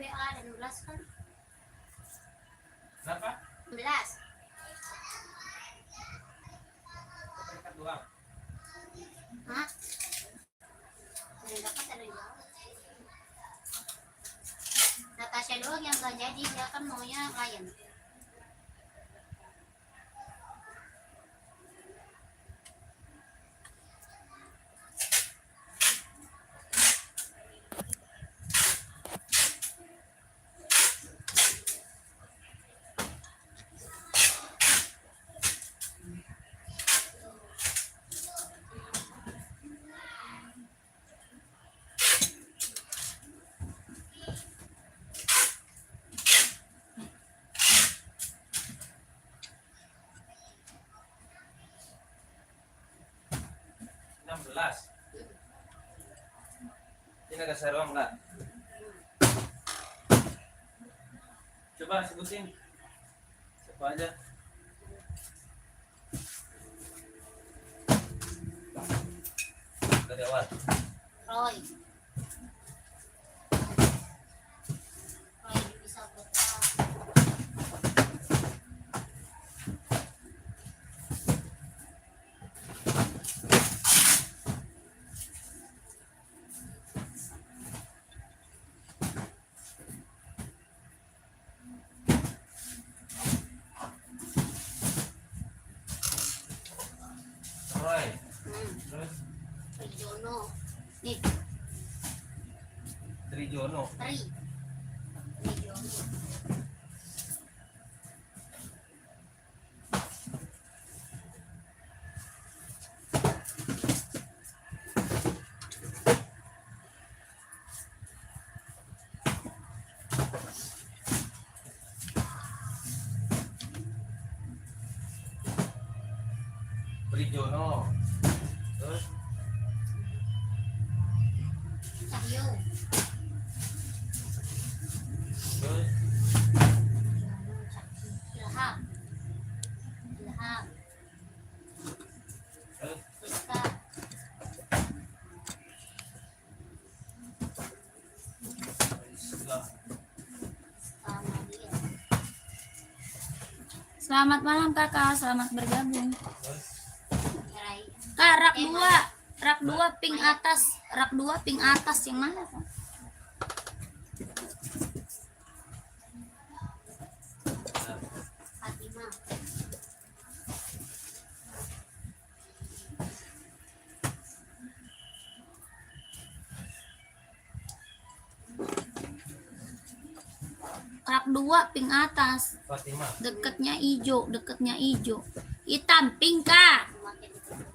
WA dan 16 kan? Berapa? 16. Dekat doang. Hah? Ada dapat ada jauh. Natasha doang yang gak jadi, dia kan maunya klien. Ini agak seruang enggak? Coba sebutin siapa aja. Dari awal. Roy bisa buka. Roy. Terus Trijono. Nih, Trijono. Trijono. Trijono. Terus Cahyo. terus Ilham. terus Rizka. Islam. Sama dia. Selamat malam kakak, selamat bergabung. Terus Rai. Kak, rak 2 pink atas, rak 2 pink atas yang mana kak? Fatima. Rak 2 pink atas, Fatima. deketnya ijo. Hitam pink kak,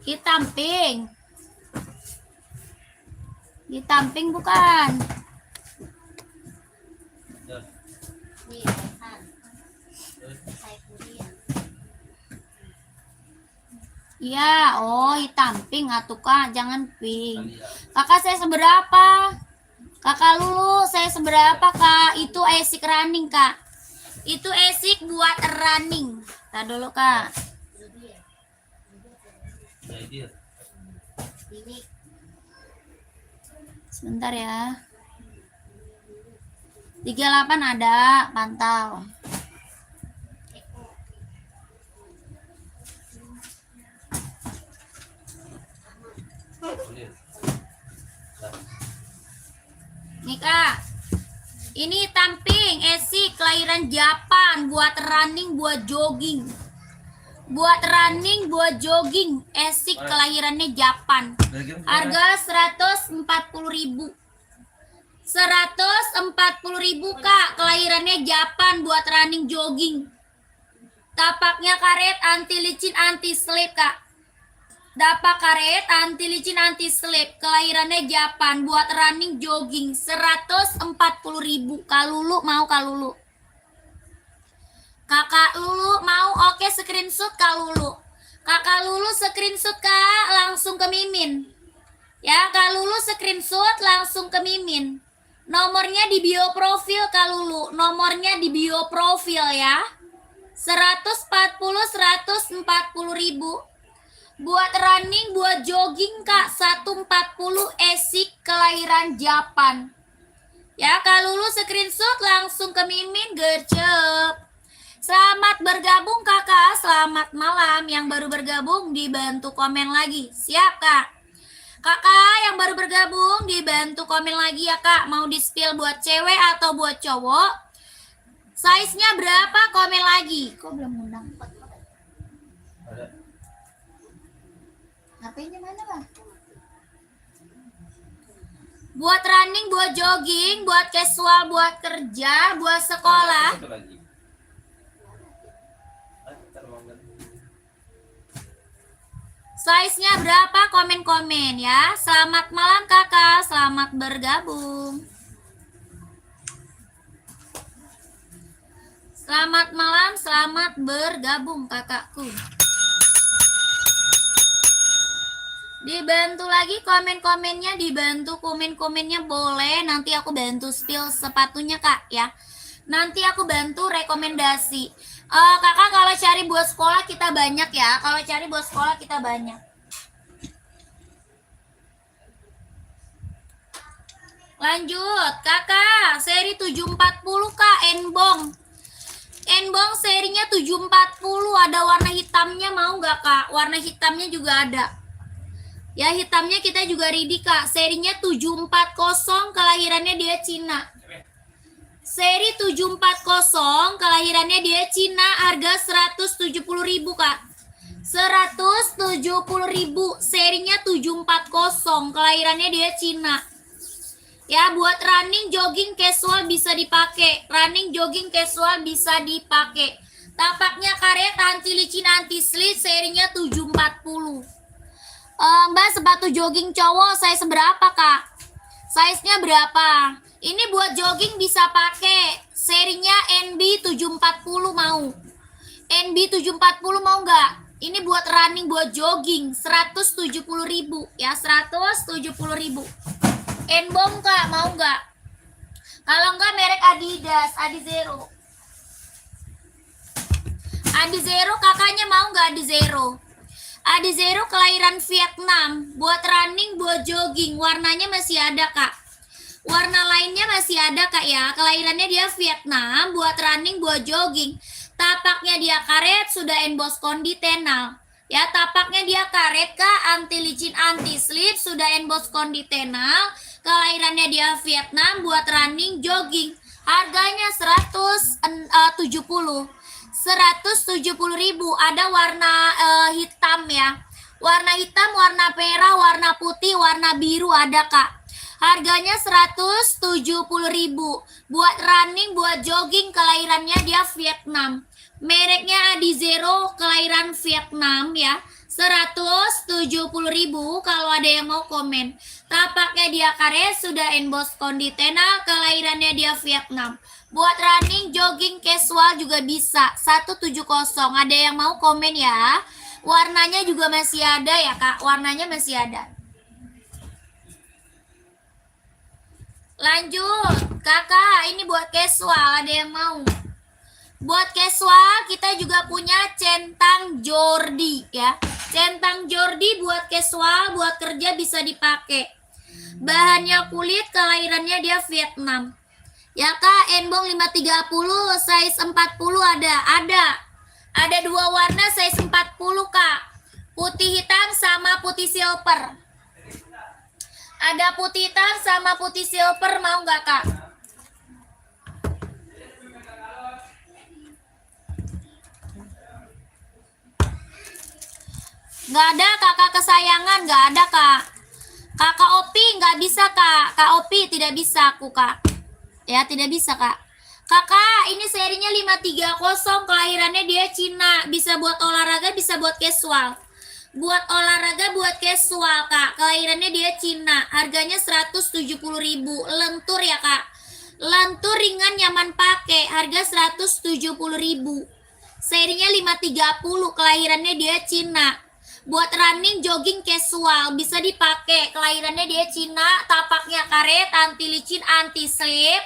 hitam pink bukan. Terus Nih, Rehan. terus Saifuddin. Iya, oh hitam pink atuh kak, jangan pink. Alia. Kakak saya seberapa? Kakak Lulu, saya seberapa kak? Itu esik running kak. Itu esik buat running. Tadi dulu kak. Jaidir. Ini Sebentar ya. 38 ada, pantau. Eko. Boleh. Nah, Nih kak. Ini tamping esik kelahiran Japan buat running, buat jogging. Buat running, buat jogging, esik kelahirannya Japan. Harga 140.000. 140.000 kak, kelahirannya Japan buat running jogging. Tapaknya karet, anti licin, anti slip kak. Dapak karet, anti licin, anti slip, kelahirannya Japan buat running jogging. 140.000. Kak Lulu mau, Kak Lulu? Kakak Lulu mau, oke screenshot Kak Lulu. Kakak Lulu screenshot kak, langsung ke Mimin. Ya, Kak Lulu screenshot langsung ke Mimin. Nomornya di bio profil Kak Lulu. Nomornya di bio profil ya. 140.000. Buat running, buat jogging kak, 140 esik kelahiran Japan. Ya, Kak Lulu screenshot bergabung kakak, selamat malam. Yang baru bergabung dibantu komen lagi. Siap kak? Kakak yang baru bergabung dibantu komen lagi ya kak. Mau di-spill buat cewek atau buat cowok? Size-nya berapa? Komen lagi. Kok belum undang? Ada. HP-nya mana bang? Buat running, buat jogging, buat casual, buat kerja, buat sekolah. Satu lagi. Ntar mau ganti. Size-nya berapa? Komen-komen ya. Selamat malam kakak, selamat bergabung. Selamat malam, selamat bergabung kakakku. Dibantu lagi komen-komennya, dibantu komen-komennya boleh. Nanti aku bantu spill sepatunya kak ya. Nanti aku bantu rekomendasi. Kakak kalau cari buat sekolah kita banyak ya. Kalau cari buat sekolah kita banyak. Lanjut, kakak, seri 740 kak, Enbong. Enbong serinya 740, ada warna hitamnya, mau nggak kak? Warna hitamnya juga ada. Ya hitamnya kita juga ready kak, serinya 740, kelahirannya dia Cina. Seri 740, kelahirannya dia Cina, harga 170.000 kak. 170.000, serinya 740, kelahirannya dia Cina. Ya, buat running, jogging, casual bisa dipakai. Running, jogging, casual bisa dipakai. Tapaknya karet, anti licin, anti slip, serinya 740. Mbak, sepatu jogging cowok size berapa, Kak? Size-nya berapa? Ini buat jogging bisa pakai. Serinya NB 740 mau. NB 740 mau nggak? Ini buat running, buat jogging, 170.000 ya, 170.000. Enbong kak, mau nggak? Kalau nggak merek Adidas, Adizero. Adizero kakaknya mau nggak Adizero? Adizero kelahiran Vietnam, buat running, buat jogging, warnanya masih ada kak. Warna lainnya masih ada kak ya, kelahirannya dia Vietnam, buat running, buat jogging. Tapaknya dia karet, sudah emboss kondi tenal. Ya, tapaknya dia karet kak, anti licin, anti slip, sudah emboss kondi tenal. Kelahirannya dia Vietnam, buat running, jogging. Harganya 170.000. Ada warna hitam ya. Warna hitam, warna merah, warna putih, warna biru ada kak. Harganya 170.000. Buat running, buat jogging, kelahirannya dia Vietnam. Mereknya Adizero, kelahiran Vietnam ya. 170.000 kalau ada yang mau komen. Tapaknya dia karet, sudah emboss kondi tenal, kelahirannya dia Vietnam. Buat running, jogging, casual juga bisa. 170. Ada yang mau komen ya? Warnanya juga masih ada ya kak, warnanya masih ada. Lanjut, kakak, ini buat casual, ada yang mau? Buat casual kita juga punya centang Jordi ya. Centang Jordi buat casual, buat kerja bisa dipakai. Bahannya kulit, kelahirannya dia Vietnam. Ya kak, Enbong 530, size 40 ada. Ada dua warna size 40 kak. Putih hitam sama putih silver. Ada putih hitam sama putih silver, mau nggak kak? Nggak ada kakak kesayangan, nggak ada kak. Kakak Opi nggak bisa kak. Kak Opi tidak bisa aku kak. Ya tidak bisa kak. Kakak ini serinya 530, kelahirannya dia Cina. Bisa buat olahraga, bisa buat casual. Buat olahraga, buat casual kak. Kelahirannya dia Cina. Harganya 170.000. Lentur ya kak. Lentur ringan nyaman pakai. Harga 170.000. Serinya 530, kelahirannya dia Cina. Buat running, jogging, casual bisa dipakai. Kelahirannya dia Cina, tapaknya karet, anti licin, anti slip.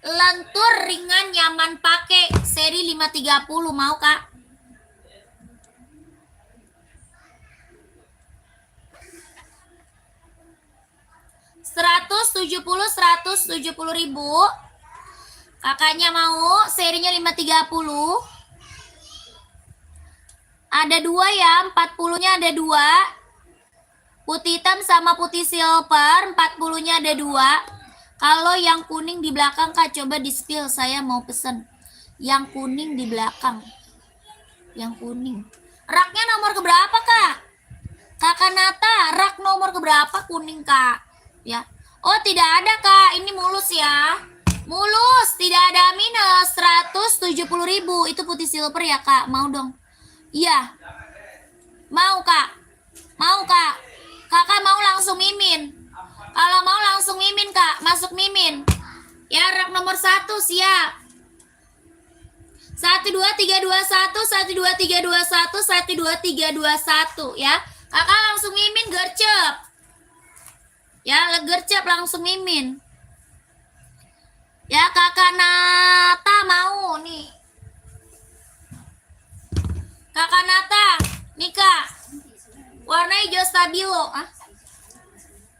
Lentur ringan nyaman pakai. Seri 530, mau kak? Ribu. Kakaknya mau, serinya 530. Ada 2 ya, 40-nya ada 2. Putih hitam sama putih silver, 40-nya ada 2. Kalau yang kuning di belakang Kak, coba di spill, saya mau pesen. Yang kuning di belakang. Yang kuning. Raknya nomor keberapa Kak? Kakak Nata, rak nomor keberapa kuning Kak? Ya. Oh tidak ada Kak, ini mulus ya. Mulus, tidak ada minus, 170.000. Itu putih silver ya Kak, mau dong. Iya. Mau Kak. Mau Kak. Kakak mau langsung mimin. Kalau mau langsung mimin Kak, masuk mimin. Ya rak nomor 1 siap. 12321, 12321, 12321 ya. Kakak langsung mimin gercep. Ya, gercep langsung mimin. Ya, Kakak Nata mau nih. Kakak Nata, nih Kak. Warna hijau stabilo. Ah?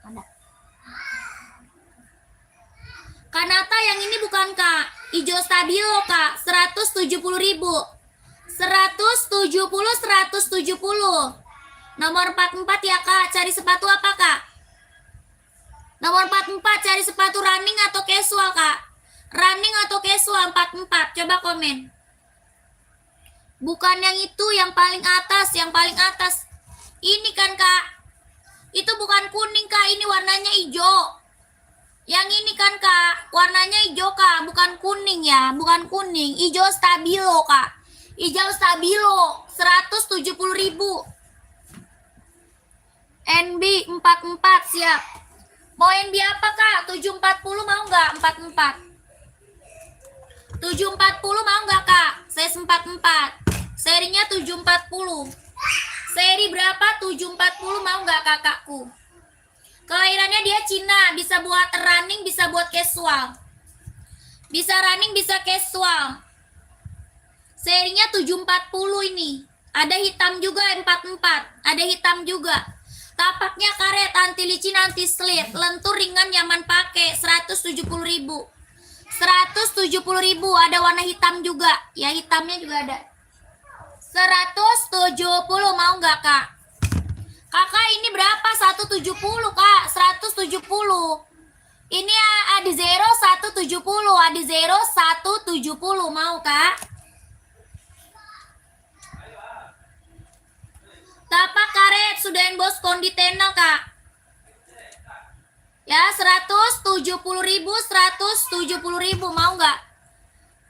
Ada. Kak Nata yang ini bukan Kak. Hijau stabilo Kak, 170.000. 170. Nomor 44 ya Kak, cari sepatu apa Kak? Nomor 44 cari sepatu running atau casual Kak? Running atau casual 44, coba komen. Bukan yang itu, yang paling atas, yang paling atas. Ini kan Kak. Itu bukan kuning Kak, ini warnanya hijau. Yang ini kan Kak, warnanya hijau Kak, bukan kuning ya, bukan kuning, hijau stabilo Kak. Hijau stabilo, 170.000. NB 44 siap. Mau NB apa Kak? 740 mau nggak? 44. 740 mau nggak Kak? Size 44. Serinya 740. Seri berapa? 740 mau nggak kakakku? Kelahirannya dia Cina, bisa buat running, bisa buat casual. Bisa running, bisa casual. Serinya 740 ini. Ada hitam juga 44. Ada hitam juga. Tapaknya karet, anti licin, anti slip. Lentur ringan, nyaman pakai. 170.000. 170.000. Ada warna hitam juga. Ya hitamnya juga ada. 170 mau nggak Kak? Kakak ini berapa? 170 Kak. 170. Ini Adi Zero 170. Adi Zero 170 mau Kak? Tapak karet sudah emboss kondi tenang Kak. Ya 170.000, 170.000 mau nggak?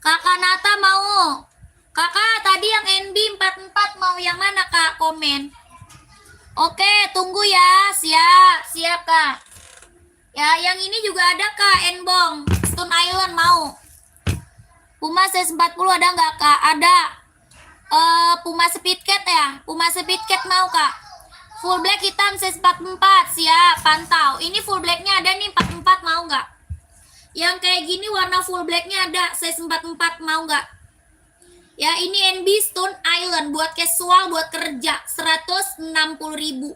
Kakak Nata mau. Kakak tadi yang NB 44 mau yang mana Kak? Komen. Oke, tunggu ya. Siap, siap Kak. Ya, yang ini juga ada Kak, Enbong. Stone Island mau. Puma size 40 ada nggak Kak? Ada. Puma Speedcat ya. Puma Speedcat mau Kak. Full black hitam size 44. Siap, pantau. Ini full blacknya ada nih 44 mau nggak? Yang kayak gini warna full blacknya ada size 44 mau nggak? Ya ini NB Stone Island buat casual, buat kerja 160.000.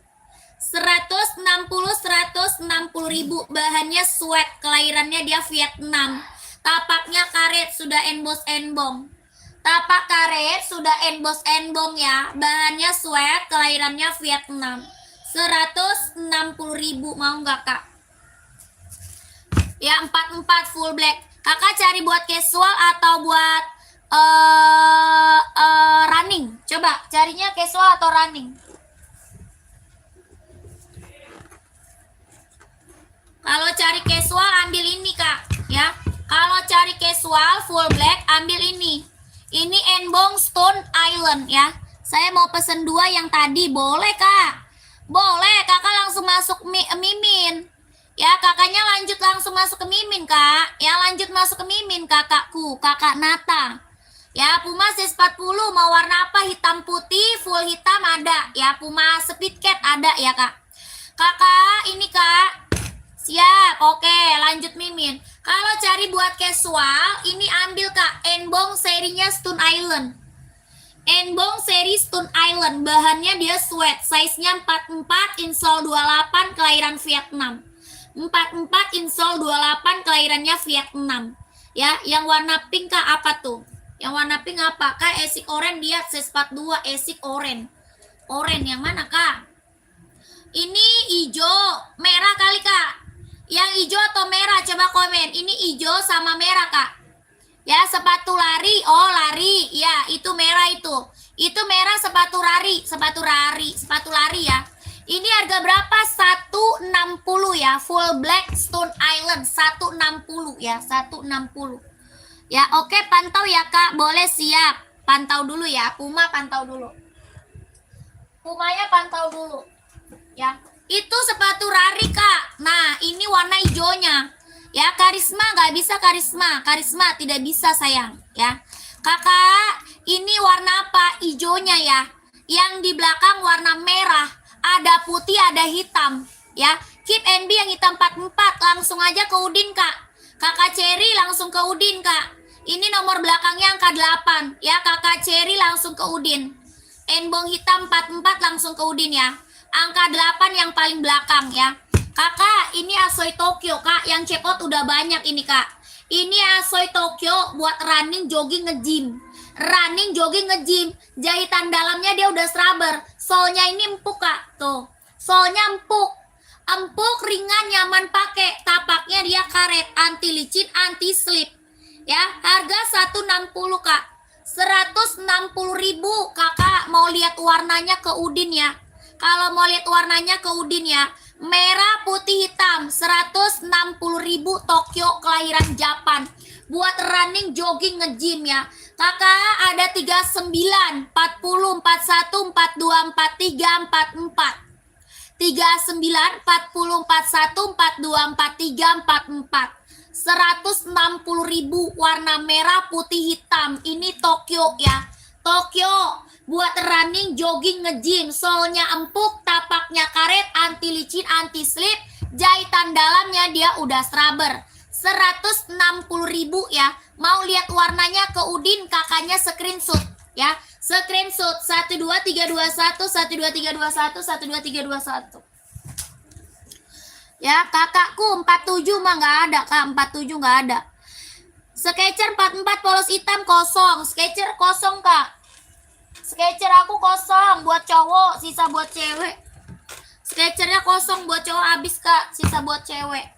160.000. Bahannya sweat, kelahirannya dia Vietnam. Tapaknya karet, sudah emboss enbong. Tapak karet sudah emboss enbong ya. Bahannya sweat, kelahirannya Vietnam. 160.000 mau nggak Kak? Ya 44 full black. Kakak cari buat casual atau buat running? Coba carinya casual atau running? Kalau cari casual ambil ini Kak, ya. Kalau cari casual full black ambil ini. Ini Enbong Stone Island ya. Saya mau pesen 2 yang tadi, boleh Kak? Boleh, Kakak langsung masuk mimin. Ya, kakaknya lanjut langsung masuk ke mimin Kak. Ya, lanjut masuk ke mimin kakakku, Kakak Nata. Ya, Puma size 40 mau warna apa? Hitam putih, full hitam ada. Ya, Puma Speedcat ada ya Kak. Kakak, ini Kak. Siap, oke, lanjut mimin. Kalau cari buat casual, ini ambil Kak, Enbong serinya Stone Island. Enbong seri Stone Island, bahannya dia sweat, size-nya 44, insole 28, kelahiran Vietnam. 44, insole 28, kelahirannya Vietnam. Ya, yang warna pink Kak apa tuh? Yang warna pink apa? Kak, esik oren dia size 42, esik oren. Oren yang mana, Kak? Ini hijau, merah kali, Kak. Yang hijau atau merah? Coba komen. Ini hijau sama merah, Kak. Ya, sepatu lari. Oh, lari. Ya, itu merah itu. Itu merah sepatu lari, sepatu lari ya. Ini harga berapa? 160 ya. Full black Stone Island 160 ya, 160. Ya, oke, pantau ya, Kak. Boleh, siap. Pantau dulu ya. Puma pantau dulu. Pumanya pantau dulu. Ya. Itu sepatu lari, Kak. Nah, ini warna hijaunya. Ya, karisma nggak bisa karisma. Karisma tidak bisa, sayang, ya. Kakak, ini warna apa? Hijaunya ya. Yang di belakang warna merah, ada putih, ada hitam, ya. Keep and be yang hitam 44, langsung aja ke Udin, Kak. Kakak Cherry langsung ke Udin, Kak. Ini nomor belakangnya angka 8, ya. Kakak Cherry langsung ke Udin. Enbong hitam 44 langsung ke Udin ya. Angka 8 yang paling belakang ya. Kakak, ini Asoy Tokyo, Kak. Yang check out udah banyak ini, Kak. Ini Asoy Tokyo buat running, jogging, nge-gym. Running, jogging, nge-gym. Jahitan dalamnya dia udah rubber. Solnya ini empuk, Kak. Tuh. Solnya empuk. Empuk, ringan, nyaman pakai. Tapaknya dia karet, anti licin, anti slip. Ya, harga 160, Kak. 160.000, Kakak. Mau lihat warnanya ke Udin ya. Kalau mau lihat warnanya ke Udin ya. Merah, putih, hitam. 160.000 Tokyo kelahiran Japan. Buat running, jogging, nge-gym ya. Kakak ada 39, 40, 41, 42, 43, 44. 39, 40, 41, 42, 43, 44. 160.000 warna merah, putih, hitam. Ini Tokyo ya. Tokyo buat running, jogging, nge-gym. Solnya empuk, tapaknya karet, anti licin, anti slip. Jahitan dalamnya dia udah rubber. 160.000 ya. Mau lihat warnanya ke Udin, kakaknya screenshot ya. Screenshot 12321 12321 12321. Ya, kakakku 47 mah nggak ada, Kak. 47 nggak ada. Sketcher 44 polos hitam kosong. Sketcher kosong, Kak. Sketcher aku kosong buat cowok, sisa buat cewek. Sketchernya kosong buat cowok, habis, Kak. Sisa buat cewek.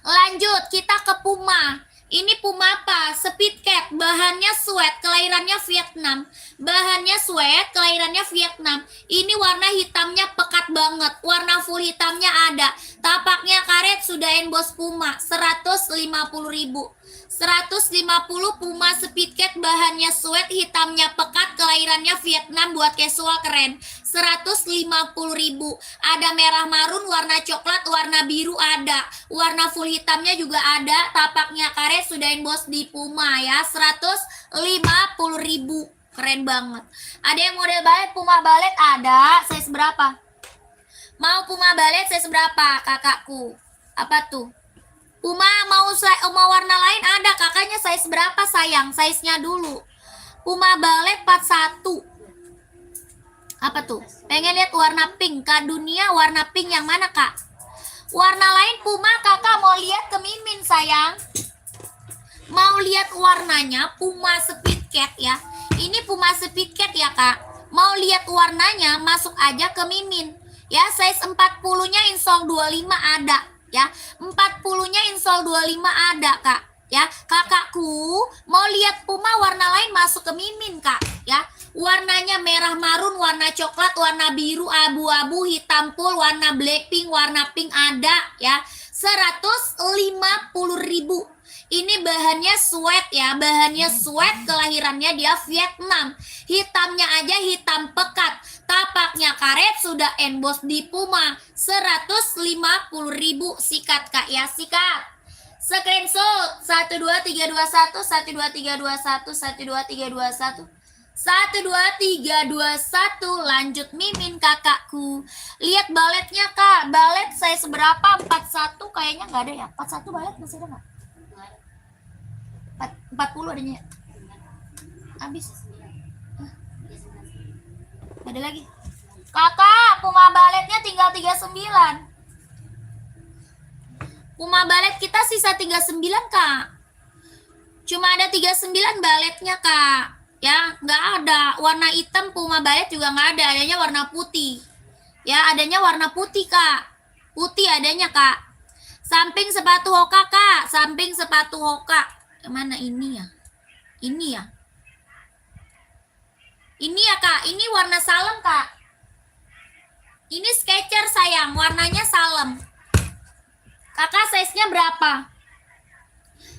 Lanjut, kita ke Puma. Ini Puma apa? Speedcat, bahannya sweat, kelahirannya Vietnam. Bahannya sweat, kelahirannya Vietnam. Ini warna hitamnya pekat banget. Warna full hitamnya ada. Tapaknya karet, sudah emboss Puma. 150.000. 150 Puma Speedcat, bahannya sweat, hitamnya pekat, kelahirannya Vietnam, buat casual keren. 150.000. Ada merah marun, warna coklat, warna biru ada. Warna full hitamnya juga ada. Tapaknya karet, sudah emboss di Puma ya. 150.000. Keren banget. Ada yang model balet, Puma balet ada. Size berapa? Mau Puma balet size berapa, kakakku? Apa tuh? Puma mau warna lain ada. Kakaknya size berapa, sayang? Size-nya dulu. Puma balet 41. Apa tuh? Pengen lihat warna pink. Kak Dunia warna pink yang mana, Kak? Warna lain Puma kakak mau lihat ke Mimin, sayang. Mau lihat warnanya Puma Speedcat ya. Ini Puma Speedcat ya, Kak. Mau lihat warnanya masuk aja ke Mimin. Ya, size 40-nya insole 25 ada. Ya, 40-nya insole 25 ada, Kak. Ya, kakakku mau lihat Puma warna lain masuk ke Mimin, Kak. Ya, warnanya merah marun, warna coklat, warna biru, abu-abu, hitam full, warna blackpink, warna pink ada ya. 150.000. Ini bahannya sweat ya, bahannya sweat, kelahirannya dia Vietnam. Hitamnya aja hitam pekat. Tapaknya karet, sudah emboss di Puma. 150.000. Sikat, Kak ya, sikat. Screenshot 12321 12321 12321 12321. Lanjut Mimin, kakakku. Lihat baletnya, Kak. Balet size berapa? 41 kayaknya nggak ada ya. 41 balet masih ada nggak? 40 adanya. Habis. Ada lagi. Kakak, Puma baletnya tinggal 39. Puma balet kita sisa 39, Kak. Cuma ada 39 baletnya, Kak. Ya, nggak ada. Warna hitam Puma balet juga nggak ada. Adanya warna putih. Ya, adanya warna putih, Kak. Putih adanya, Kak. Samping sepatu Hoka, Kak. Samping sepatu Hoka. Yang mana ini ya? Ini ya. Ini ya, Kak. Ini warna salem, Kak. Ini Skechers, sayang. Warnanya salem. Kakak size-nya berapa?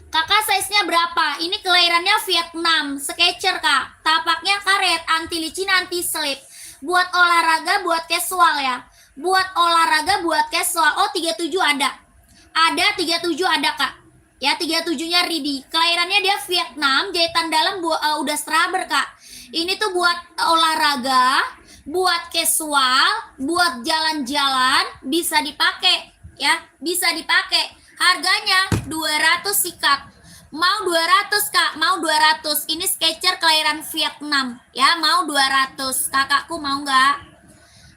Kakak size-nya berapa? Ini kelahirannya Vietnam, Skechers, Kak. Tapaknya karet, anti licin, anti slip. Buat olahraga, buat casual ya. Buat olahraga, buat casual. Oh, 37 ada. Ada 37 ada, Kak. Ya, 37-nya Ridi. Kelahirannya dia Vietnam, jahitan dalam udah rubber, Kak. Ini tuh buat olahraga, buat casual, buat jalan-jalan, bisa dipakai ya, bisa dipakai. Harganya 200 sih, Kak. Mau 200, Kak. Mau 200. Ini Skechers kelahiran Vietnam. Ya, mau 200. Kakakku mau nggak?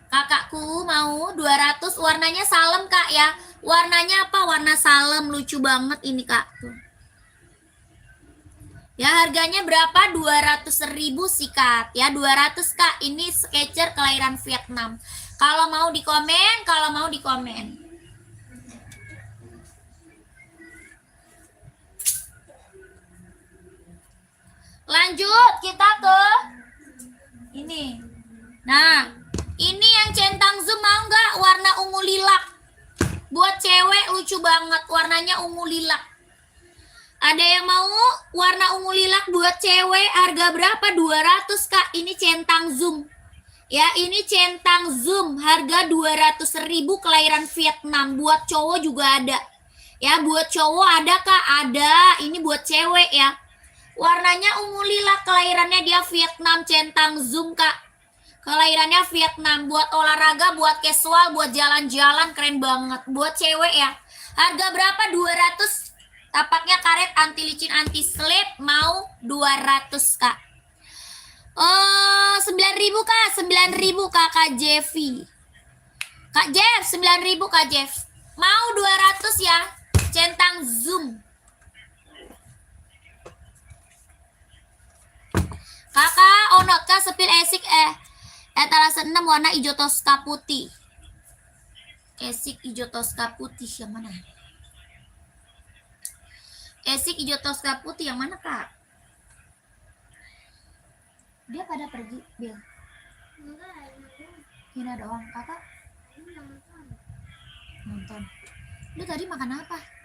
Kakakku mau 200. Warnanya salem, Kak ya. Warnanya apa? Warna salem. Lucu banget ini, Kak. Tuh. Ya, harganya berapa? 200.000 sih, Kak. Ya, 200, Kak. Ini Skechers kelahiran Vietnam. Kalau mau di komen, kalau mau di komen. Lanjut kita ke ini. Nah, ini yang centang zoom mau nggak? Warna ungu lilac. Buat cewek lucu banget, warnanya ungu lilac. Ada yang mau warna ungu lilac buat cewek? Harga berapa? 200, Kak. Ini centang zoom. Ya, ini centang zoom. Harga 200.000 kelahiran Vietnam. Buat cowok juga ada. Ya, buat cowok ada, Kak. Ada. Ini buat cewek ya. Warnanya ungu lilac, kelahirannya dia Vietnam, centang zoom, Kak. Kelahirannya Vietnam, buat olahraga, buat casual, buat jalan-jalan, keren banget. Buat cewek ya. Harga berapa? 200. Tapaknya karet, anti licin, anti slip, mau 200, Kak. 9.000, Kak. 9.000, Kak Jeffy. Kak Jeff, 9.000, Kak Jeff. Mau 200 ya. Centang zoom. Kakak onot, Kak sepil esik etalase 6 warna hijau toska putih. Esik hijau toska putih yang mana? Esik hijau toska putih yang mana, Kak? Dia pada pergi, Bil. Hina doang, Kakak? Nonton. Lu tadi makan apa?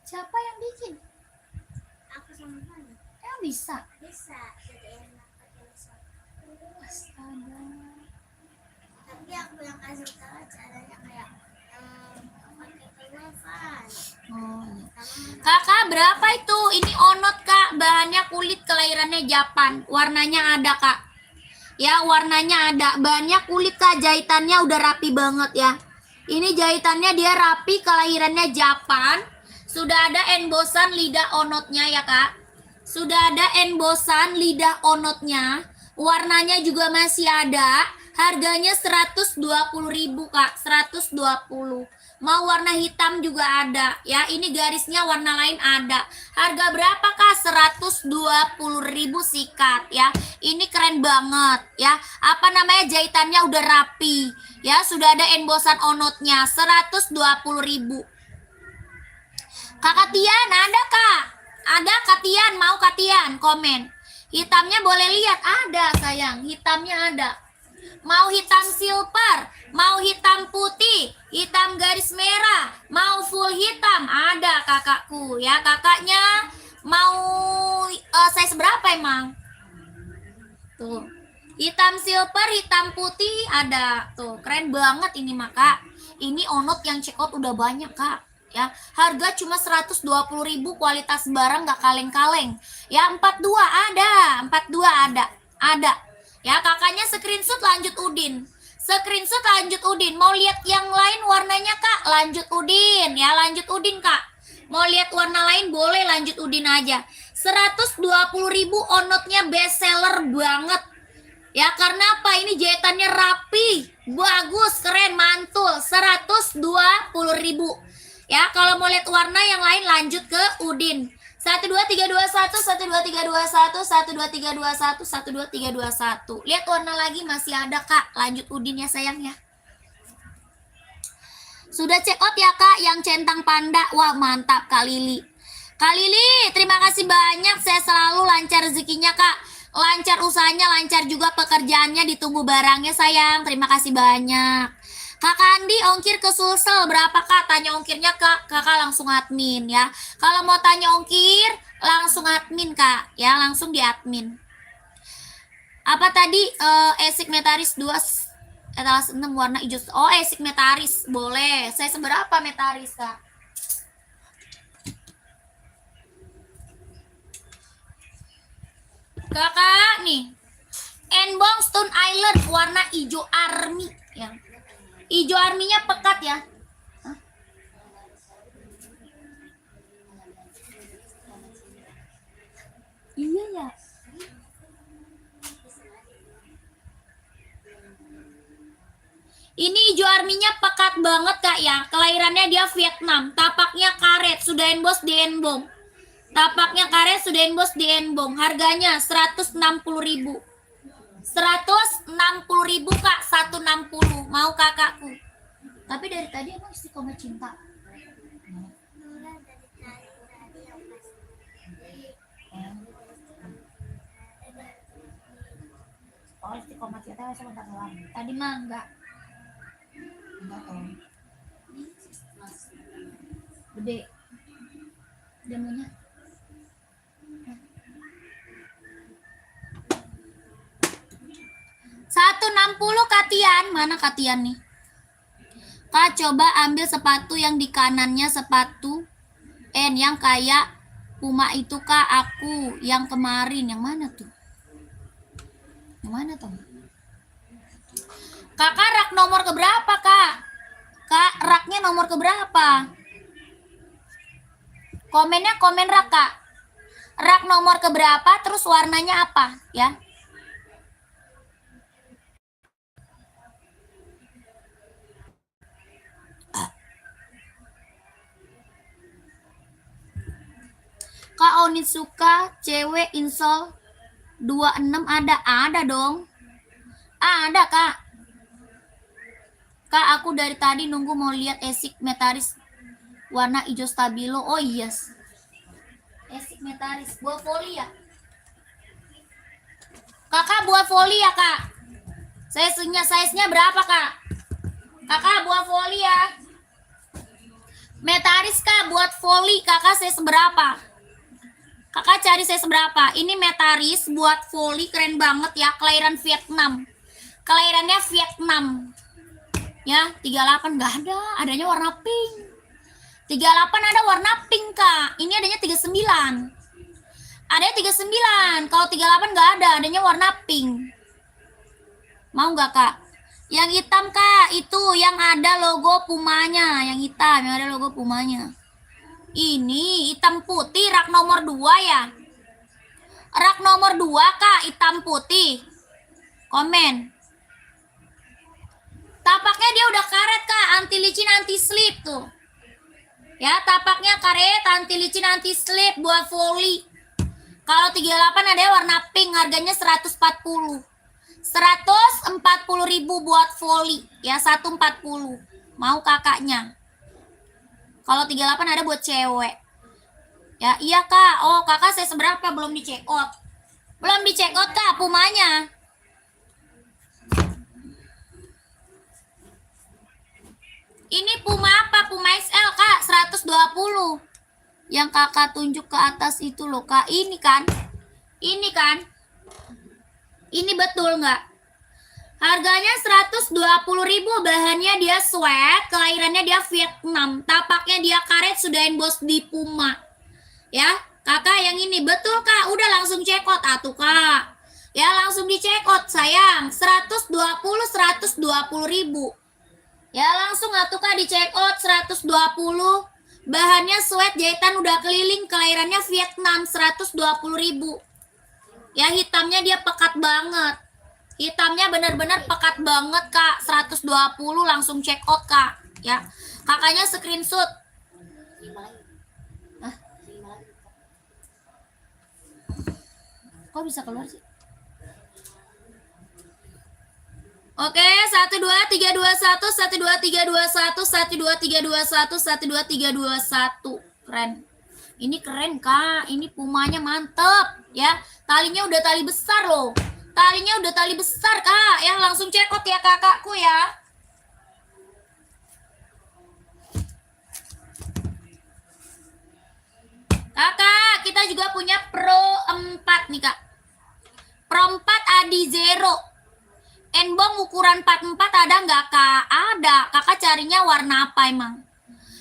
Siapa yang bikin? Aku sama kamu. Emang bisa? Bisa, jadi enak pakai sop. Astaga. Tapi aku yang kasih tahu caranya kayak pakai kelewatan. Oh, iya. Kakak berapa itu? Ini onot, Kak. Bahannya kulit, kelahirannya Japan. Warnanya ada, Kak. Ya, warnanya ada. Bahannya kulit, Kak. Jahitannya udah rapi banget ya. Ini jahitannya dia rapi, kelahirannya Japan. Sudah ada embosan lidah onotnya ya, Kak. Sudah ada embosan lidah onotnya. Warnanya juga masih ada. Harganya 120.000, Kak. 120. Mau warna hitam juga ada. Ya, ini garisnya warna lain ada. Harga berapa, Kak? 120.000 sikat ya. Ini keren banget ya. Apa namanya, jahitannya udah rapi. Ya, sudah ada embosan onotnya. 120.000. Kakak Tian ada, Kak? Ada Kak Tian, mau Kak Tian komen. Hitamnya boleh lihat, ada sayang, hitamnya ada. Mau hitam silver, mau hitam putih, hitam garis merah, mau full hitam, ada kakakku ya. Kakaknya mau size berapa emang? Tuh, hitam silver, hitam putih ada. Tuh, keren banget ini, Kak. Ini onot yang check out udah banyak, Kak. Ya, harga cuma 120.000, kualitas barang nggak kaleng-kaleng. Ya, 42 ada, 42 ada. Ya, kakaknya screenshot lanjut Udin. Screenshot lanjut Udin. Mau lihat yang lain warnanya, Kak? Lanjut Udin, ya, lanjut Udin, Kak. Mau lihat warna lain boleh lanjut Udin aja. 120.000 onotnya best seller banget. Ya karena apa? Ini jahitannya rapi, bagus, keren, mantul. 120.000. Ya, kalau mau lihat warna yang lain lanjut ke Udin. 12321, 12321, 12321, 12321. Lihat warna lagi masih ada, Kak. Lanjut Udin ya sayang ya. Sudah check out ya, Kak, yang centang panda. Wah, mantap Kak Lili. Kak Lili, terima kasih banyak. Saya selalu lancar rezekinya, Kak. Lancar usahanya, lancar juga pekerjaannya, ditunggu barangnya sayang. Terima kasih banyak. Kakak Andi, ongkir ke Sulsel berapa Kak? Tanya ongkirnya Kak, Kakak langsung admin ya. Kalau mau tanya ongkir, langsung admin Kak, ya langsung di admin. Apa tadi esik metaris 2 etalas 6 warna hijau. Oh, esik metaris, boleh. Saya seberapa metaris Kak? Kakak nih, Enbong Stone Island warna hijau army ya. Hijau arminya pekat ya. Hah? Iya ya. Ini hijau arminya pekat banget Kak ya. Kelahirannya dia Vietnam. Tapaknya karet, sudah emboss di Enbong. Tapaknya karet, sudah emboss di Enbong. Harganya 160.000. 160.000 Kak, 160. Mau kakakku. Tapi dari tadi emang istiqomah cinta. Oh, istiqomah cinta sama tak salah. Tadi mah enggak. Enggak tahu. Gede. Demonya. $160 Katian. Mana Katian nih? Kak, coba ambil sepatu yang di kanannya sepatu N yang kayak Puma itu Kak, aku yang kemarin. Yang mana tuh? Yang mana tuh? Kakak rak nomor keberapa Kak? Kak, raknya nomor keberapa? Komennya komen rak Kak. Rak nomor keberapa, terus warnanya apa ya? Kak Onitsuka cewek insol 26 ada? Ada dong. Ada Kak. Kak, aku dari tadi nunggu mau lihat esik metaris warna hijau stabilo. Oh yes. Esik metaris buah foli ya. Kakak buah foli ya Kak. Size-nya berapa Kak? Kakak buah foli ya. Metaris Kak buat foli kakak size berapa? Kakak cari size berapa? Ini metaris buat foli keren banget ya, kelahiran Vietnam. Kelahirannya Vietnam. Ya, 38 enggak ada, adanya warna pink. 38 ada warna pink Kak. Ini adanya 39. Adanya 39. Kalau 38 enggak ada, adanya warna pink. Mau enggak Kak? Yang hitam Kak, itu yang ada logo Pumanya, yang hitam, yang ada logo Pumanya. Ini hitam putih rak nomor 2 ya. Rak nomor 2 Kak, hitam putih. Komen. Tapaknya dia udah karet Kak, anti licin anti slip tuh. Ya, tapaknya karet, anti licin anti slip buat foli. Kalau 38 ada warna pink, harganya 140. 140.000 buat foli. Ya, 140. Mau kakaknya. Kalau 38 ada buat cewek. Ya, iya Kak. Oh, kakak saya seberapa belum di check out. Belum di check out Kak, Pumanya. Ini Puma apa? Puma XL Kak, 120. Yang kakak tunjuk ke atas itu loh Kak. Ini kan? Ini kan? Ini betul nggak? Harganya 120.000, bahannya dia sweat, kelahirannya dia Vietnam, tapaknya dia karet, sudah emboss di Puma. Ya, kakak yang ini betul Kak, udah langsung check out atuh Kak. Ya, langsung di check out sayang, 120.000. Ya, langsung atuh Kak di check out 120. Bahannya sweat, jahitan udah keliling, kelahirannya Vietnam, 120.000. Ya, hitamnya dia pekat banget. Hitamnya benar-benar pekat banget, Kak. 120 langsung check out, Kak. Ya. Kakaknya screenshot. Hah? Kok bisa keluar sih? Oke, 1 2 3 2 1 1 2 3 2 1 1 2 3 2 1 1 2 3 2 1. Keren. Ini keren, Kak. Ini pumanya mantep, ya. Talinya udah tali besar loh. Talinya udah tali besar, Kak. Ya, langsung check out ya, kakakku ya. Kakak, kita juga punya Pro 4 nih, Kak. Pro 4 Adi Zero. Enbong ukuran 44 ada nggak, Kak? Ada. Kakak carinya warna apa emang?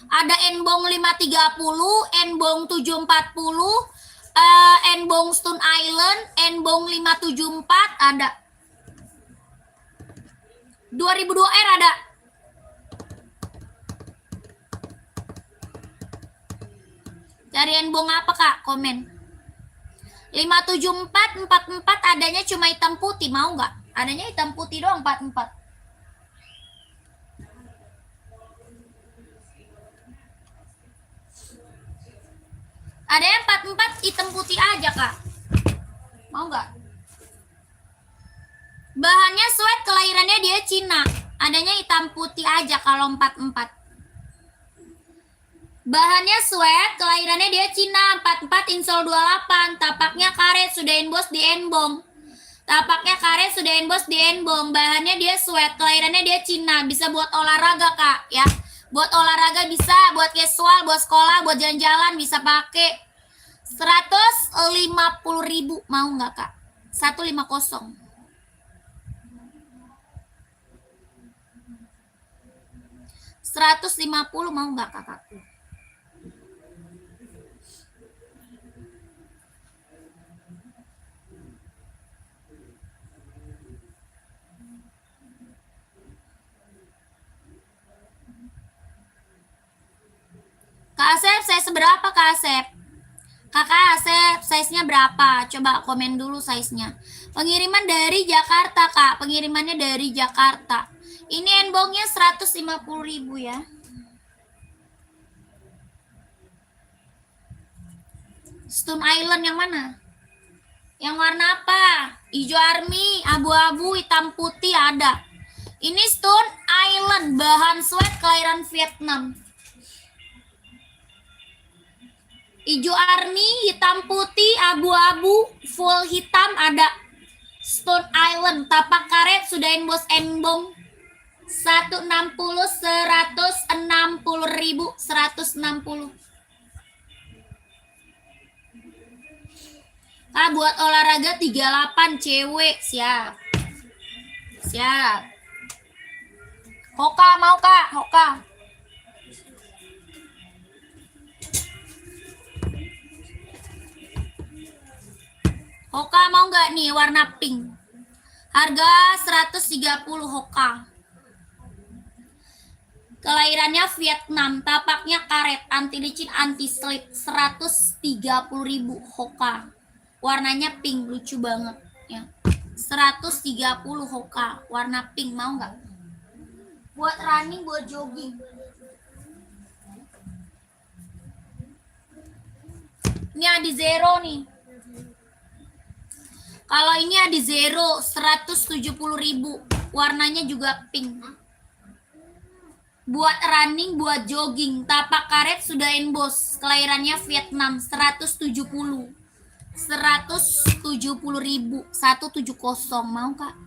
Ada Enbong 530, Enbong 740, Enbong Stone Island, Enbong 574 ada. 2002R ada. Cari Enbong apa, Kak? Komen. 574, 44 adanya cuma hitam putih, mau nggak? Adanya hitam putih doang 44. Ada yang 44 hitam putih aja, Kak. Mau nggak? Bahannya sweat, kelahirannya dia Cina. Adanya hitam putih aja kalau 44. Bahannya sweat, kelahirannya dia Cina. 44 insol 28. Tapaknya karet, sudah emboss di Enbong. Tapaknya karet, sudah emboss di Enbong. Bahannya dia sweat, kelahirannya dia Cina. Bisa buat olahraga, Kak, ya. Buat olahraga bisa, buat casual, buat sekolah, buat jalan-jalan bisa pakai. 150.000 mau nggak, Kak? 150. 150 mau nggak, kakakku? Kak Asep, size berapa, Kak Asep? Kakak Asep, size-nya berapa? Coba komen dulu size-nya. Pengiriman dari Jakarta, Kak. Pengirimannya dari Jakarta. Ini Enbongnya 150.000 ya. Stone Island yang mana? Yang warna apa? Hijau army, abu-abu, hitam putih ada. Ini Stone Island, bahan sweat, kelahiran Vietnam. Hijau army, hitam putih, abu-abu, full hitam ada. Stone Island, tapak karet, sudah emboss Enbong. 160, 160.000, 160. Kak, buat olahraga 38 cewek, siap. Siap. Hoka mau, Kak? Hoka. Hoka mau nggak nih warna pink? Harga 130 Hoka. Kelahirannya Vietnam, tapaknya karet, anti licin, anti slip, 130.000 Hoka. Warnanya pink, lucu banget ya. 130 Hoka, warna pink, mau nggak? Buat running, buat jogging. Ini Adi Zero nih. Kalau ini Adi Zero 170.000, warnanya juga pink. Buat running, buat jogging, tapak karet sudah emboss, kelahirannya Vietnam, 170. 170.000, 170, mau, Kak?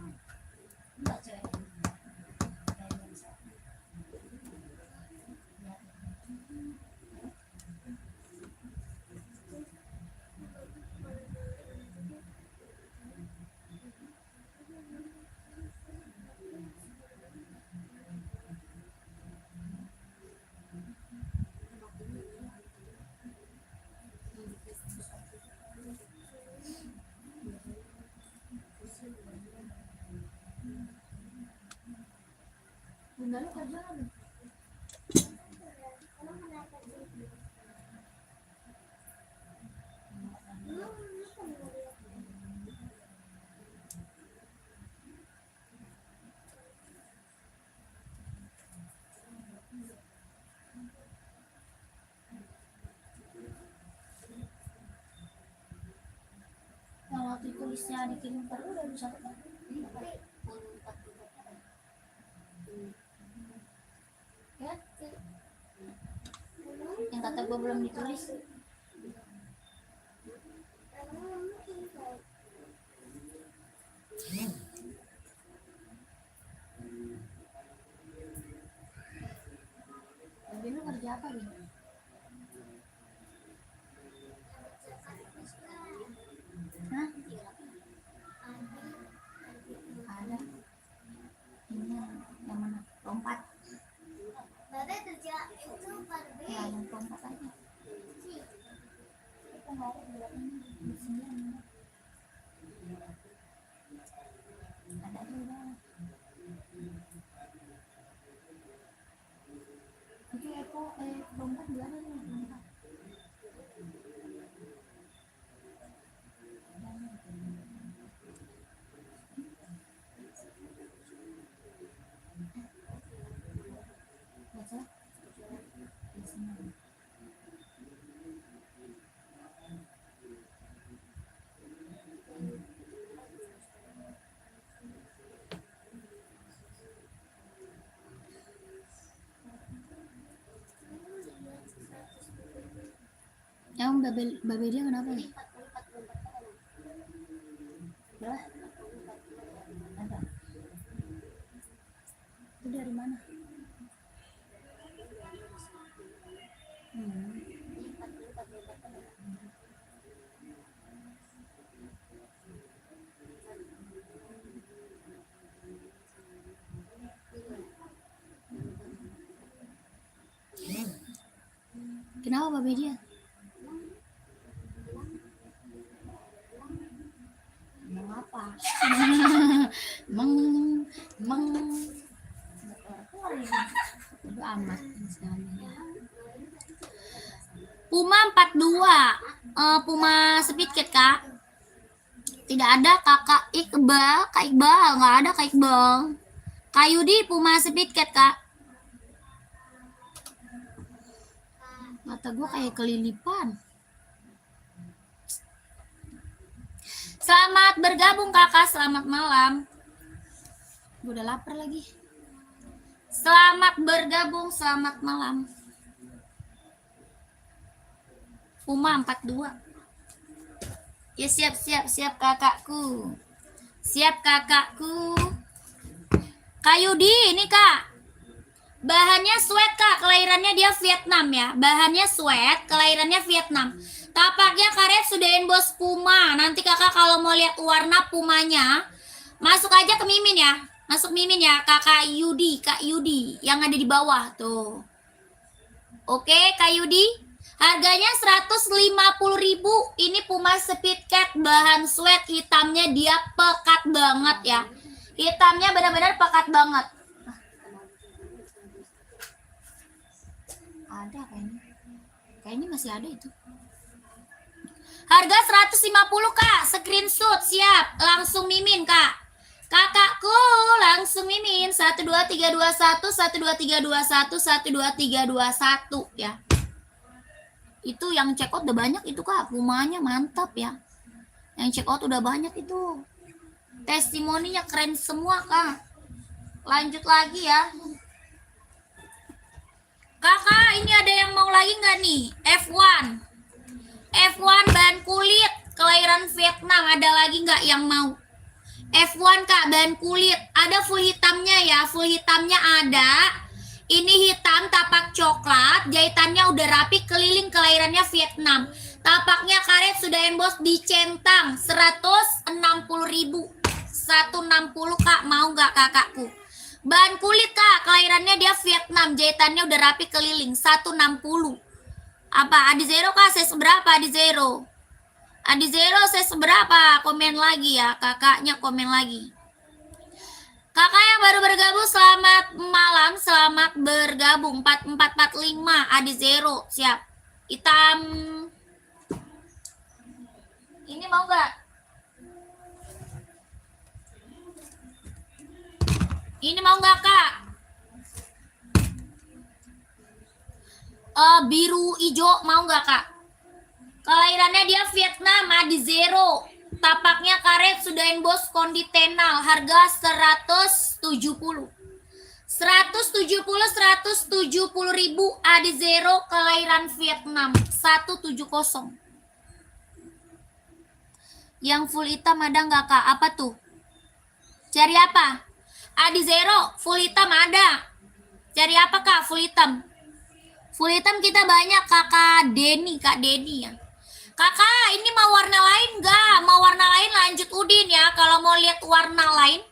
tulisnya dikirim perlu udah bisa kan? Ya, yang kata gue belum ditulis. Tapi lu kerja apa gitu? Hah? Ada. Ini yang mana? Lompat. Ya, yang lompat aja. Kita nggak ada buat ini. Di sini ada juga. Oke, aku lompat di mana nih? Lompat. Baca. Di sini. Yang babe dia kenapa nih? Berapa? Ada. Itu dari mana? Kenapa babe dia? Emang apa? emang udah amat misalnya. Puma 42 Puma Speedcat kak. Tidak ada kakak Iqbal. Kak Iqbal nggak ada kak Iqbal. Kak Yudi Puma Speedcat kak. Mata gue kayak kelilipan. Selamat bergabung kakak, selamat malam. Gue udah lapar lagi. Selamat bergabung, selamat malam. Puma 42. Ya siap kakakku. Siap kakakku. Kak Yudi ini kak. Bahannya sweat kak, kelahirannya dia Vietnam ya. Bahannya sweat, kelahirannya Vietnam. Tapaknya karet sudah bos Puma. Nanti kakak kalau mau lihat warna Pumanya, masuk aja ke Mimin ya. Masuk Mimin ya, kakak Yudi, Kak Yudi yang ada di bawah tuh. Oke, Kak Yudi. Harganya 150.000. Ini Puma Speedcat bahan sweat, hitamnya dia pekat banget ya. Hitamnya benar-benar pekat banget. Ada kayaknya. Kayaknya masih ada itu. Harga 150 kak, screenshot siap, langsung Mimin kak. Kakakku langsung Mimin 12321 12321 12321 ya. Itu yang check out udah banyak itu kak, Pumanya mantap ya. Yang check out udah banyak itu. Testimoninya keren semua kak. Lanjut lagi ya. Kakak ini ada yang mau lagi nggak nih? F1 bahan kulit kelahiran Vietnam, ada lagi nggak yang mau? F1 kak bahan kulit, ada full hitamnya ya, full hitamnya ada. Ini hitam tapak coklat, jahitannya udah rapi, keliling kelahirannya Vietnam. Tapaknya karet sudah emboss dicentang 160.000. 160 kak, mau nggak kakakku? Bahan kulit kak, kelahirannya dia Vietnam, jahitannya udah rapi keliling 160. Apa Adi Zero kak, saya seberapa Adi Zero? Adi Zero saya seberapa? Komen lagi ya, kakaknya komen lagi. Kakak yang baru bergabung selamat malam, selamat bergabung 4445 Adi Zero, siap. Hitam. Ini mau nggak? Ini mau nggak kak? Biru hijau mau nggak kak? Kelahirannya dia Vietnam, Adi Zero. Tapaknya karet sudah embos konditenal, harga 170. 170 ribu AD0 kelahiran Vietnam 170. Yang full hitam ada nggak kak? Apa tuh? Cari apa? AD0 full hitam ada. Cari apa kak? Full hitam. Full hitam kita banyak kakak Denny, kak Denny ya. Kakak ini mau warna lain nggak? Mau warna lain lanjut Udin ya. Kalau mau lihat warna lain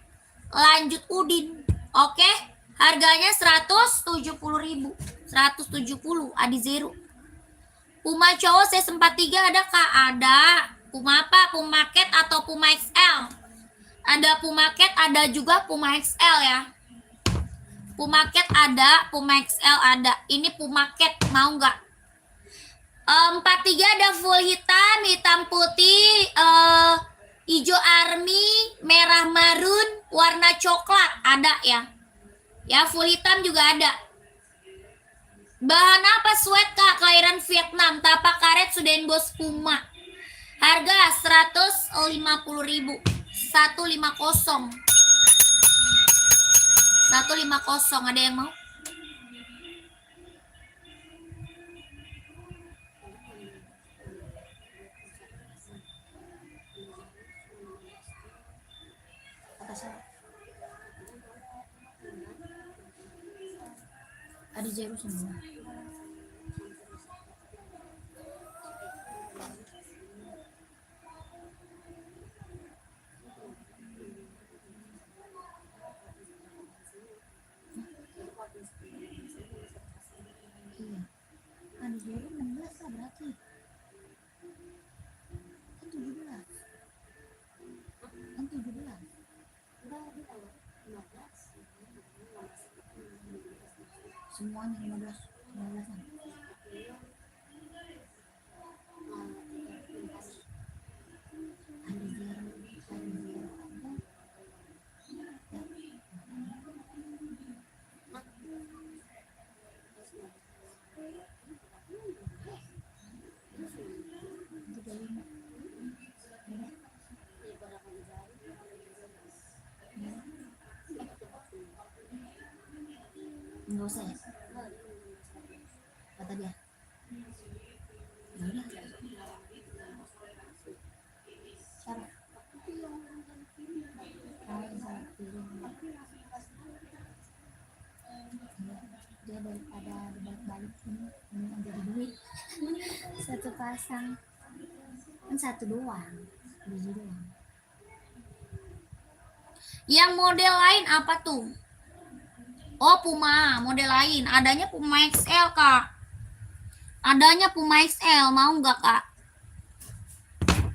lanjut Udin. Oke? Harganya 170 ribu. 170 AD0. Puma cowok C43 ada kak? Ada. Puma apa? Puma Cat atau Puma XL? Ada Puma Cat, ada juga Puma XL ya. Puma Cat ada, Puma XL ada. Ini Puma Cat, mau nggak? 43 ada full hitam, hitam putih, hijau army, merah marun, warna coklat ada ya. Ya, full hitam juga ada. Bahan apa sweat kak? Kelahiran Vietnam, tapak karet sudah embos Puma. Harga 150 ribu. 150. 150, ada yang mau? Ada zero semua. Iya. Ada zero 16 lah berarti. Kan 17. Kan 17. Semuanya 15. 15-an. Ada zero. Enggak usah ya? Kata dia. Ya udah. Siapa? Dia daripada balik-balik ini jadi duit. Satu pasang kan satu doang, biji doang. Yang model lain apa tuh? Oh, Puma, model lain. Adanya Puma XL, Kak. Adanya Puma XL, mau nggak, Kak?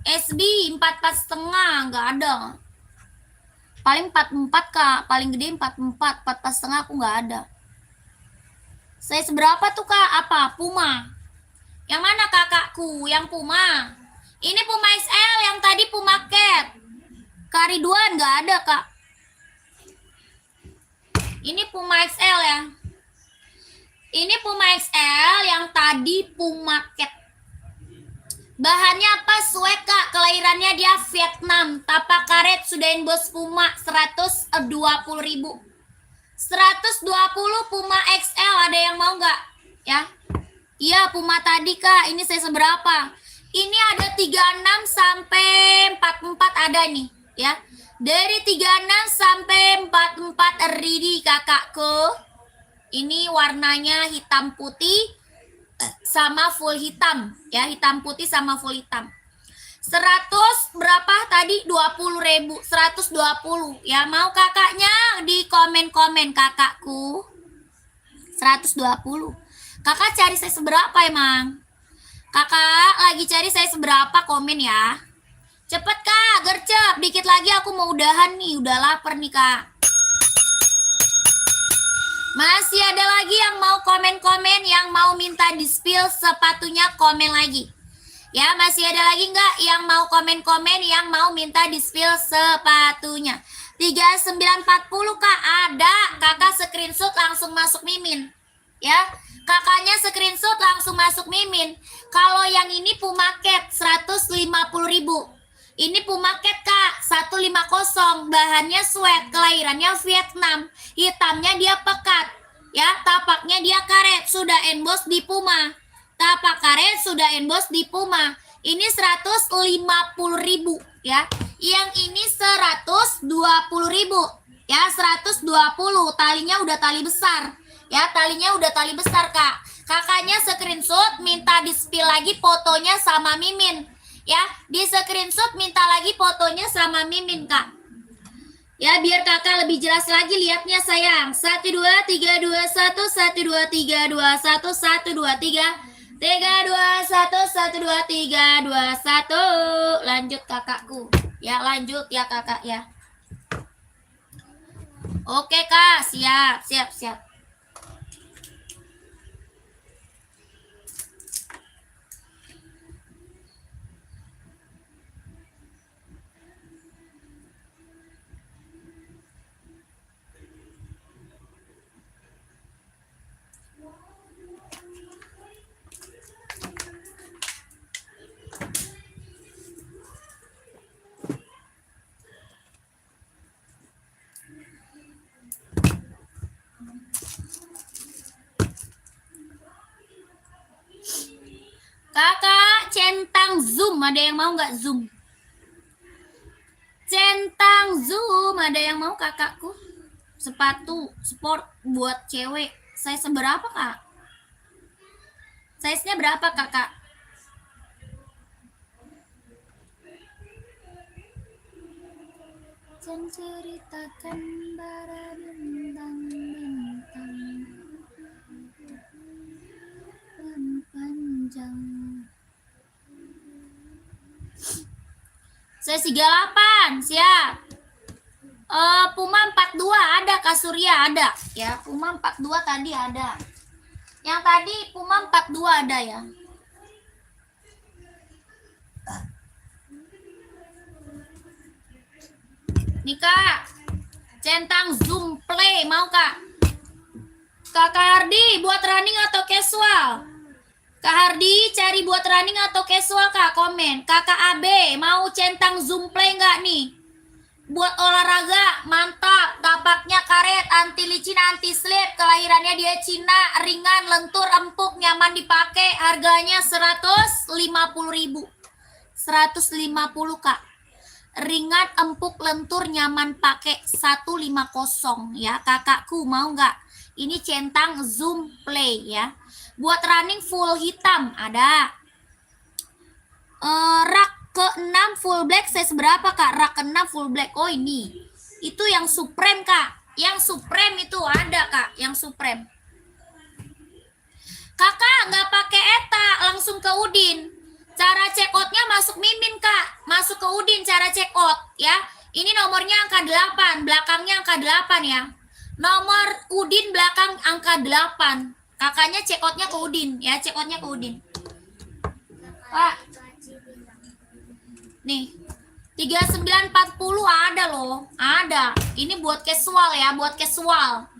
SB 44,5, nggak ada. Paling 44, Kak. Paling gede 44, 44,5 aku nggak ada. Saya seberapa tuh, Kak? Apa? Puma. Yang mana kakakku? Yang Puma. Ini Puma XL, yang tadi Puma Cat. Kariduan nggak ada, Kak. Ini Puma XL ya. Ini Puma XL, yang tadi Puma Cat. Bahannya apa? Sweat, Kak. Kelahirannya dia Vietnam. Tapak karet sudah embos Puma 120 ribu. 120 Puma XL, ada yang mau nggak? Ya. Iya, Puma tadi, Kak. Ini saya seberapa? Ini ada 36 sampai 44 ada nih, ya. Dari 36 sampai 44 ready kakakku. Ini warnanya hitam putih sama full hitam, ya, hitam putih sama full hitam. 100 berapa tadi? 20 ribu. 120 ya. Mau kakaknya di komen-komen kakakku. 120. Kakak cari saya seberapa emang? Kakak lagi cari saya seberapa, komen ya. Cepet Kak, gercep. Dikit lagi aku mau udahan nih. Udah lapar nih Kak. Masih ada lagi yang mau komen-komen, yang mau minta di-spill sepatunya, komen lagi. Ya, masih ada lagi nggak yang mau komen-komen, yang mau minta di-spill sepatunya? 3940 Kak, ada. Kakak screenshot langsung masuk Mimin. Ya, kakaknya screenshot langsung masuk Mimin. Kalau yang ini Puma Cat 150 ribu. Ini Pumaket Kak, 150, bahannya sweat, kelahirannya Vietnam. Hitamnya dia pekat, ya, tapaknya dia karet, sudah emboss di Puma. Tapak karet sudah emboss di Puma. Ini 150.000 ya. Yang ini 120.000 ya, 120. Talinya udah tali besar. Ya, talinya udah tali besar, Kak. Kakaknya screenshot minta di-spill lagi fotonya sama Mimin. Ya, di screenshot minta lagi fotonya sama Mimin, Kak. Ya, biar kakak lebih jelas lagi lihatnya sayang. 1, 2, 3, 2, 1, 1, 2, 3, 2, 1, 1, 2, 3, 3, 2, 1, 1, 2, 3, 2, 1. Lanjut kakakku. Ya, lanjut ya kakak ya. Oke Kak, siap, siap, siap. Kakak, centang zoom, ada yang mau nggak zoom? Centang zoom, ada yang mau kakakku? Sepatu sport buat cewek. Size berapa kak? Size-nya berapa kakak? Ceritakan bara bintang-bintang panjang. Saya 38, siap. Puma 42 ada, Kak Surya ada. Ya, Puma 42 tadi ada. Yang tadi Puma 42 ada ya. Nih Kak, centang zoom play mau Kak? Kakak Hardi buat running atau casual? Kak Hardi cari buat running atau casual Kak, komen. Kakak AB mau centang zoom play nggak nih? Buat olahraga mantap, tapaknya karet, anti licin, anti slip, kelahirannya dia Cina, ringan, lentur, empuk, nyaman dipakai, harganya 150.000. 150 Kak. Ringan, empuk, lentur, nyaman pakai, 150 ya. Kakakku mau nggak? Ini centang zoom play ya. Buat running full hitam ada. Rak ke-6 full black size berapa Kak? Rak ke-6 full black. Oh ini. Itu yang Supreme Kak. Yang Supreme itu ada Kak, yang Supreme. Kakak nggak pakai ETA, langsung ke Udin. Cara check out-nya masuk Mimin Kak. Masuk ke Udin cara check out ya. Ini nomornya angka 8, belakangnya angka 8 ya. Nomor Udin belakang angka 8. Kakaknya check out-nya ke Udin ya, check out-nya ke Udin. Pak. Nih. 3940 ada loh. Ada. Ini buat casual ya, buat casual.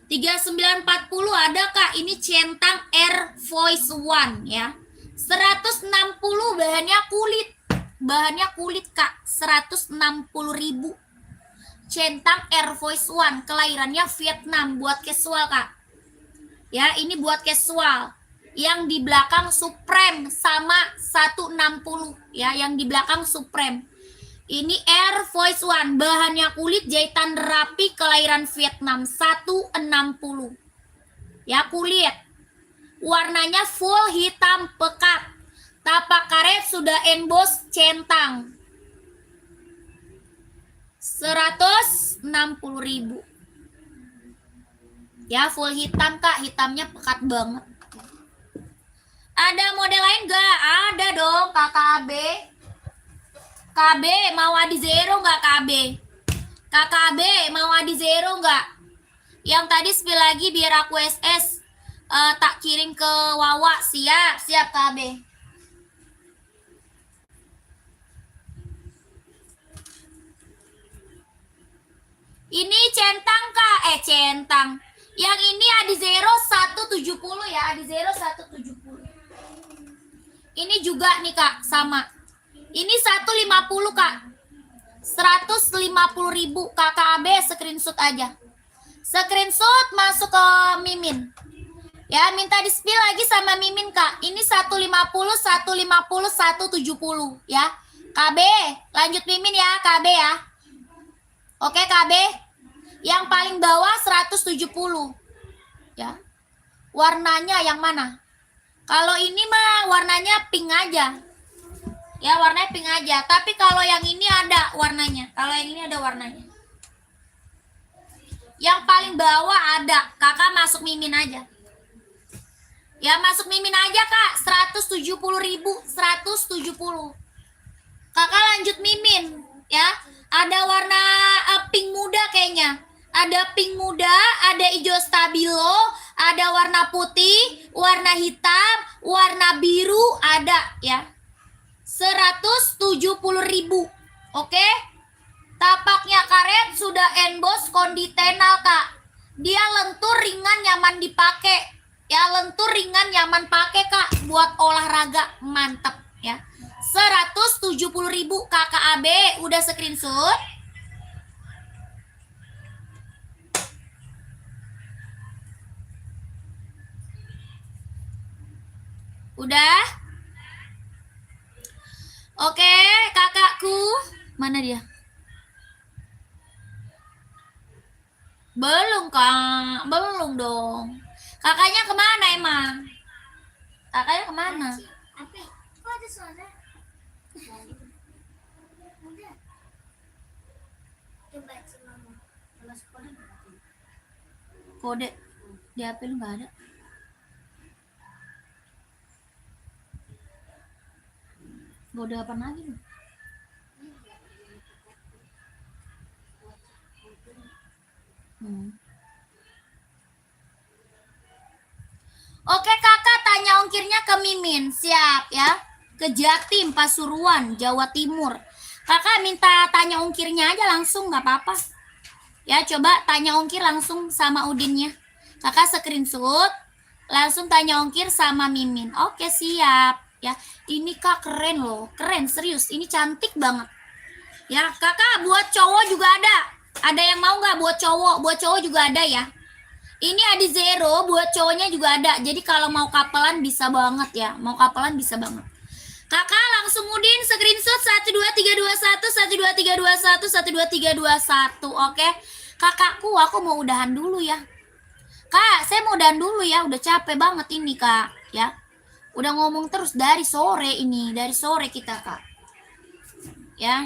3940 ada Kak. Ini centang Air Voice One ya. 160 bahannya kulit. Bahannya kulit Kak. 160.000. Centang Air Voice One, kelahirannya Vietnam, buat casual Kak. Ya, ini buat casual. Yang di belakang Supreme sama 160 ya, yang di belakang Supreme. Ini Air Voice One, bahannya kulit, jahitan rapi, kelahiran Vietnam, 160. Ya, kulit. Warnanya full hitam pekat. Tapak karet sudah emboss centang. 160.000. Ya, full hitam Kak, hitamnya pekat banget. Ada model lain gak? Ada dong Kakak AB. KB mau Adi Zero nggak KB? Kakak AB mau Adi Zero nggak? Yang tadi spill lagi biar aku SS tak kirim ke Wawa. Siap, siap KB. Ini centang Kak, centang. Yang ini Adi Zero 170 ya, Adi Zero 170. Ini juga nih Kak, sama. Ini 150 Kak. 150.000 Kakak AB screenshot aja. Screenshot masuk ke Mimin. Ya, minta di-spill lagi sama Mimin Kak. Ini 150, 150, 170 ya. KB, lanjut Mimin ya, KB ya. Oke KB. Yang paling bawah 170. Ya. Warnanya yang mana? Kalau ini mah warnanya pink aja. Ya, warnanya pink aja. Tapi kalau yang ini ada warnanya. Kalau yang ini ada warnanya. Yang paling bawah ada. Kakak masuk Mimin aja. Ya, masuk Mimin aja Kak. 170.000. 170. Kakak lanjut Mimin. Ya. Ada warna pink muda kayaknya. Ada pink muda. Ada hijau stabilo. Ada warna putih. Warna hitam. Warna biru. Ada ya. 170.000. Oke. Tapaknya karet sudah emboss konditenal Kak. Dia lentur ringan nyaman dipakai. Ya, lentur ringan nyaman pakai Kak buat olahraga, mantep ya. 170.000 Kakak AB udah screenshot. Udah? Oke, kakakku. Mana dia? Belum, Kak. Belum dong. Kakaknya kemana emang? Kakaknya kemana? Apa? Kok ada suara? Udah. Coba si mama. Masuk kode. Kode di HP lu nggak ada? Kode apa lagi lu? Oke kakak, tanya ongkirnya ke Mimin. Siap ya. Ke Jatim, Pasuruan, Jawa Timur. Kakak minta tanya ongkirnya aja langsung, nggak apa-apa. Ya, coba tanya ongkir langsung sama Udinnya. Kakak screenshot, langsung tanya ongkir sama Mimin. Oke, siap. Ya, ini Kak keren loh. Keren, serius. Ini cantik banget. Ya, kakak buat cowok juga ada. Ada yang mau nggak buat cowok? Buat cowok juga ada ya. Ini Adi Zero, buat cowoknya juga ada. Jadi kalau mau kapelan bisa banget ya. Mau kapelan bisa banget. Kakak langsung Udin screenshot 12321 12321 12321. Oke. Kakakku, aku mau udahan dulu ya. Kak, saya mau udahan dulu ya. Udah capek banget ini, Kak. Ya. Udah ngomong terus dari sore ini. Dari sore kita, Kak. Ya.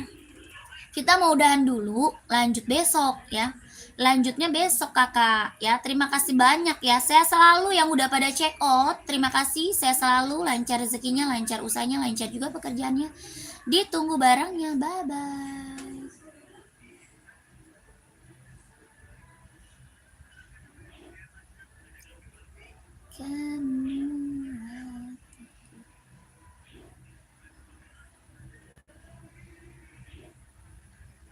Kita mau udahan dulu, lanjut besok ya. Lanjutnya besok kakak ya. Terima kasih banyak ya. Saya selalu yang udah pada check out. Terima kasih. Saya selalu lancar rezekinya, lancar usahanya, lancar juga pekerjaannya. Ditunggu barangnya. Bye bye.